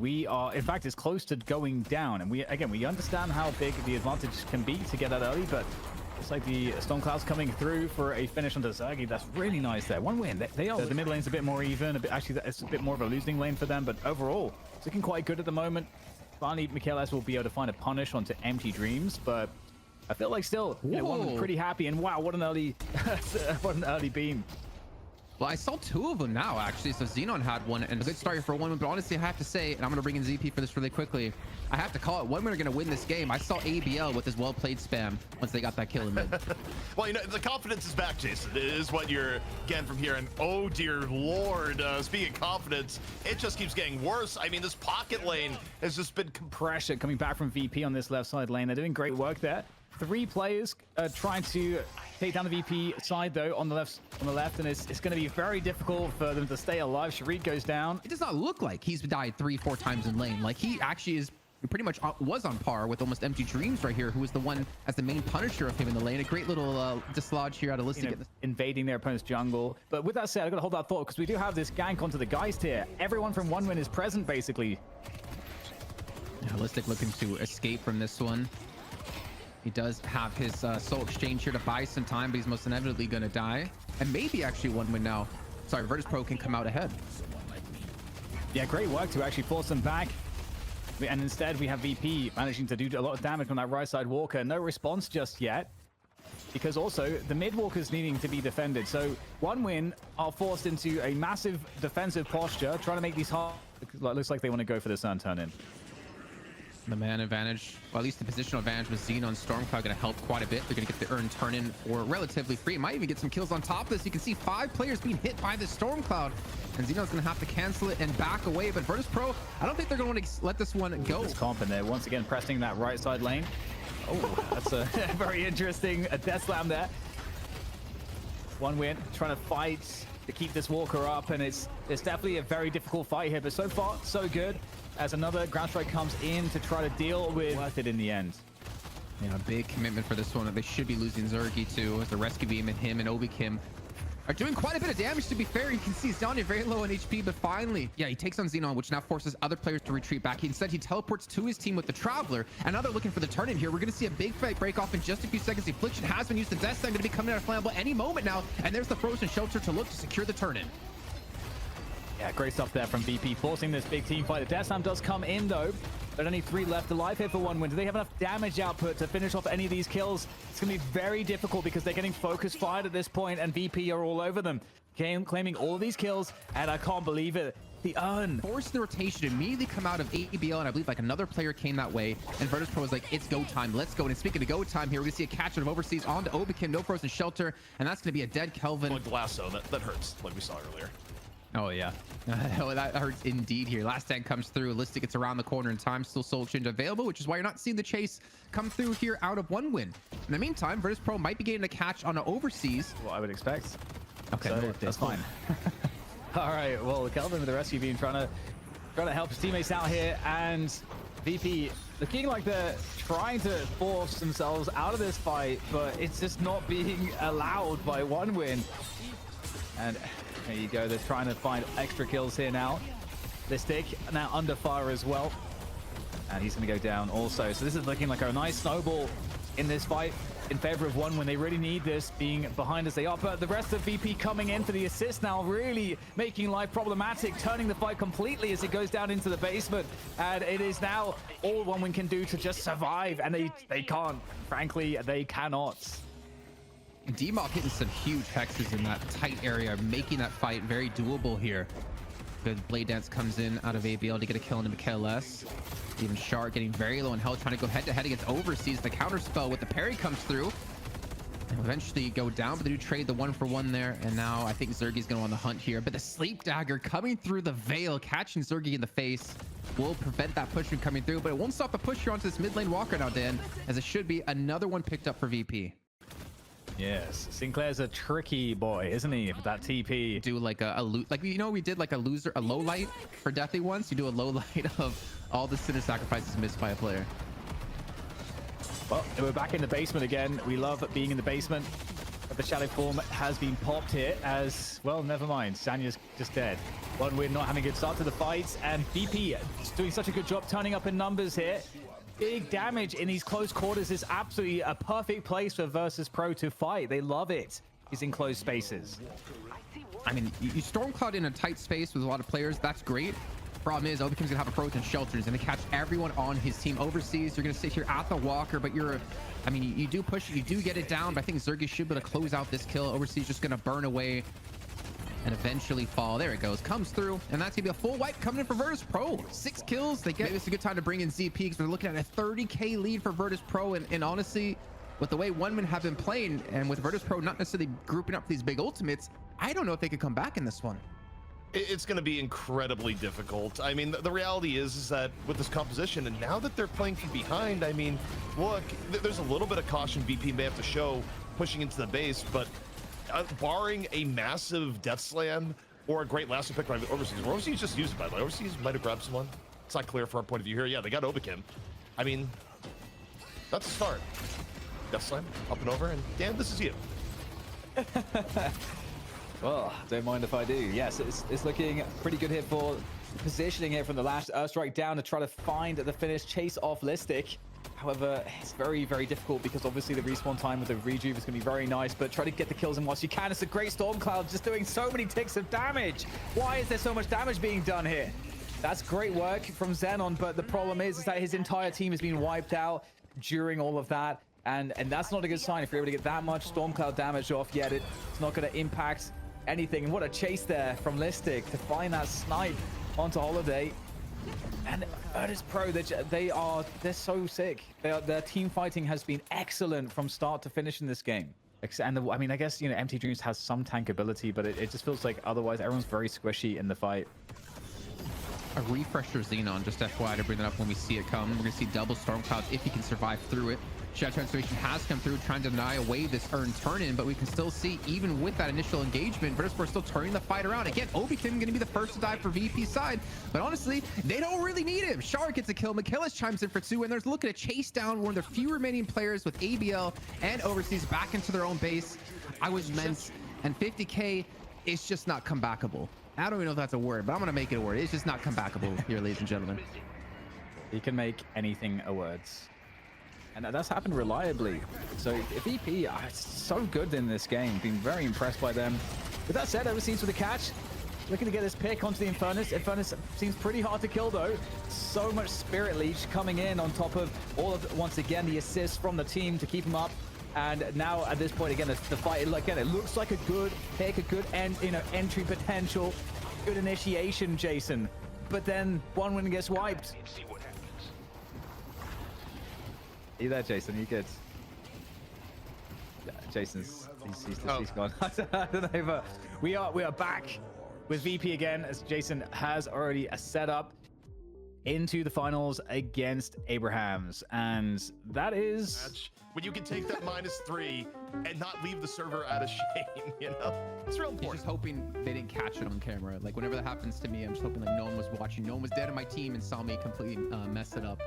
We are, in fact, it's close to going down. And we understand how big the advantage can be to get that early, but it's like the Stormcloud's coming through for a finish onto Zergy. That's really nice there. One win. They are, the mid lane's a bit more even. Actually, it's a bit more of a losing lane for them, but overall, it's looking quite good at the moment. Finally, Michaelis will be able to find a punish onto Empty Dreams, but I feel like still, one pretty happy. And wow, what an early, what an early beam. Well, I saw two of them now, actually. So Xenon had one, and a good start here for one. But honestly, I have to say, and I'm going to bring in ZP for this really quickly, I have to call it. One, we're going to win this game. I saw ABL with his well-played spam once they got that kill in mid. Well, you know, the confidence is back, Jason. It is what you're getting from here. And oh, dear Lord, speaking of confidence, it just keeps getting worse. I mean, this pocket lane has just been pressure coming back from VP on this left side lane. They're doing great work there. 3 players trying to take down the VP side, though, on the left, and it's going to be very difficult for them to stay alive. Sharid goes down. It does not look like he's died 3-4 times in lane. Like, he actually is pretty much was on par with almost Empty Dreams right here, who was the one as the main punisher of him in the lane. A great little dislodge here out of Listic. Invading their opponent's jungle. But with that said, I've got to hold that thought, because we do have this gank onto the Geist here. Everyone from OneWin is present, basically. Yeah, Listic looking to escape from this one. He does have his soul exchange here to buy some time, but he's most inevitably going to die. And maybe actually OneWin now. Sorry, Virtus.pro can come out ahead. Yeah, great work to actually force them back. And instead, we have VP managing to do a lot of damage on that right side Walker. No response just yet, because also the mid Walker's needing to be defended. So OneWin are forced into a massive defensive posture, trying to make these hard. Looks like they want to go for the sun turn in. The man advantage, well, at least the positional advantage with Xenon Stormcloud going to help quite a bit. They're going to get the earn turn in for relatively free. Might even get some kills on top of this. You can see 5 players being hit by the Stormcloud, and Xenon's going to have to cancel it and back away. But Virtus.pro, I don't think they're going to want to let this one go. This comp in there once again pressing that right side lane. Oh, that's a very interesting death slam there. OneWin trying to fight to keep this Walker up, and it's definitely a very difficult fight here, but so far so good, as another ground strike comes in to try to deal with. Worth it in the end. Yeah, a big commitment for this one. They should be losing Zergy too, as the rescue beam and him and Obikim are doing quite a bit of damage. To be fair, you can see Zanya very low on HP, but finally, yeah, he takes on Xenon, which now forces other players to retreat back. Instead, he teleports to his team with the Traveler, and now they're looking for the turn in here. We're going to see a big fight break off in just a few seconds. The Affliction has been used. The Death Slam going to be coming out of Flammable any moment now, and there's the Frozen Shelter to look to secure the turn in. Yeah, great stuff there from VP, forcing this big team fight. The Death Slam does come in, though. But only 3 left alive here for OneWin. Do they have enough damage output to finish off any of these kills? It's going to be very difficult because they're getting focus fired at this point, and VP are all over them, claiming all of these kills, and I can't believe it. The earn. Forced the rotation, immediately come out of ABL, and I believe like another player came that way, and Virtus.pro was like, it's go time, let's go. And speaking of go time here, we're going to see a catch out of Overseas onto Obikim, no Frozen Shelter, and that's going to be a dead Kelvin. Like Lasso, that hurts, like we saw earlier. Oh, yeah. That hurts indeed here. Last stand comes through. Listic gets around the corner in time. Still soul exchange available, which is why you're not seeing the chase come through here out of OneWin. In the meantime, Virtus.pro might be getting a catch on an Overseas. What I would expect. Okay, so that's fine. All right, well, Kelvin with the rescue beam trying to help his teammates out here, and VP looking like they're trying to force themselves out of this fight, but it's just not being allowed by OneWin. And there you go, they're trying to find extra kills here now. Listic now under fire as well, and he's going to go down also. So this is looking like a nice snowball in this fight in favor of OneWin. They really need this, being behind as they are, but the rest of VP coming in for the assist now, really making life problematic, turning the fight completely as it goes down into the basement. And it is now all OneWin can do to just survive, and they can't. Frankly, they cannot. D-Mob hitting some huge hexes in that tight area, making that fight very doable here. Good Blade Dance comes in out of ABL to get a kill into Michaelis. Even Shark getting very low in health, trying to go head-to-head against Overseas. The counter spell with the parry comes through. And eventually go down, but they do trade the 1-for-1 there. And now I think Zergy's going on the hunt here. But the Sleep Dagger coming through the Veil, catching Zergy in the face, will prevent that push from coming through. But it won't stop the push here onto this mid lane Walker now, Dan, as it should be another one picked up for VP. Yes, Sinclair's a tricky boy, isn't he? With that TP. Do like like, you know, we did like a low light for Deathly once. You do a low light of all the Sinner sacrifices missed by a player. Well, we're back in the basement again. We love being in the basement. But the shadow form has been popped here as, well, never mind. Sanya's just dead. One win, not having a good start to the fights. And VP doing such a good job turning up in numbers here. Big damage in these close quarters is absolutely a perfect place for Virtus.pro to fight. They love it. He's in closed spaces. I mean, you Stormcloud in a tight space with a lot of players. That's great. Problem is, Obikim's gonna have approach and shelters, and to catch everyone on his team overseas. You're gonna sit here at the walker, but I mean, you do push it, you do get it down, but I think Zergy should be able to close out this kill. Overseas just gonna burn away and eventually fall. There it goes, comes through, and that's gonna be a full wipe coming in for Virtus.pro. 6 kills. They get. Maybe it's a good time to bring in ZP because we're looking at a 30k lead for Virtus.pro, and honestly, with the way OneMan have been playing, and with Virtus.pro not necessarily grouping up these big ultimates, I don't know if they could come back in this one. It's going to be incredibly difficult. I mean, the reality is that with this composition, and now that they're playing from behind, I mean, look, there's a little bit of caution VP may have to show pushing into the base, but barring a massive death slam or a great last pick by Overseas, Overseas just used it, by the way. Overseas might have grabbed someone. It's not clear from our point of view here. Yeah, they got Obikim. I mean, that's a start. Death slam, up and over, and Dan, this is you. Well, don't mind if I do. Yes, it's looking pretty good here for positioning here from the last Earthstrike down to try to find the finish, chase off Listic. However, it's very, very difficult because obviously the respawn time with the rejuve is going to be very nice, but try to get the kills in whilst you can. It's a great Stormcloud just doing so many ticks of damage. Why is there so much damage being done here? That's great work from Xenon, but the problem is that his entire team has been wiped out during all of that, and that's not a good sign. If you're able to get that much Stormcloud damage off, yet it's not going to impact anything. And what a chase there from Listic to find that snipe onto Holiday. And Virtus.pro, they're so sick. Their team fighting has been excellent from start to finish in this game. And I mean, I guess, you know, Empty Dreams has some tank ability, but it just feels like otherwise everyone's very squishy in the fight. A refresher Xenon, just FYI to bring that up when we see it come. We're gonna see double Stormclouds if he can survive through it. Shadow Transformation has come through, trying to deny away this earned turn-in, but we can still see, even with that initial engagement, Virtus.pro still turning the fight around. Again, Obikim gonna be the first to die for VP's side, but honestly, they don't really need him. Shard gets a kill, Michaelis chimes in for 2, and they're looking to chase down one of their few remaining players with ABL and Overseas back into their own base. I was immense, and 50k is just not comebackable. I don't even know if that's a word, but I'm gonna make it a word. It's just not comebackable here, ladies and gentlemen. You can make anything a word. And that's happened reliably. So VP are so good in this game. Been very impressed by them. With that said, Overseas with a catch. Looking to get this pick onto the Infernus. Infernus seems pretty hard to kill though. So much Spirit Leech coming in on top of all of, once again, the assists from the team to keep him up. And now at this point, again, the fight, again, it looks like a good pick, a good entry potential, good initiation, Jason. But then one win gets wiped. Are you there, Jason? Are you good? Yeah, Jason's he's gone. I don't know, but we are back with VP again, as Jason has already set up into the finals against Abrahams, and that is when you can take that -3 and not leave the server out of shame. You know, it's real important. Just hoping they didn't catch it on camera. Like whenever that happens to me, I'm just hoping like no one was watching, no one was dead on my team and saw me completely mess it up.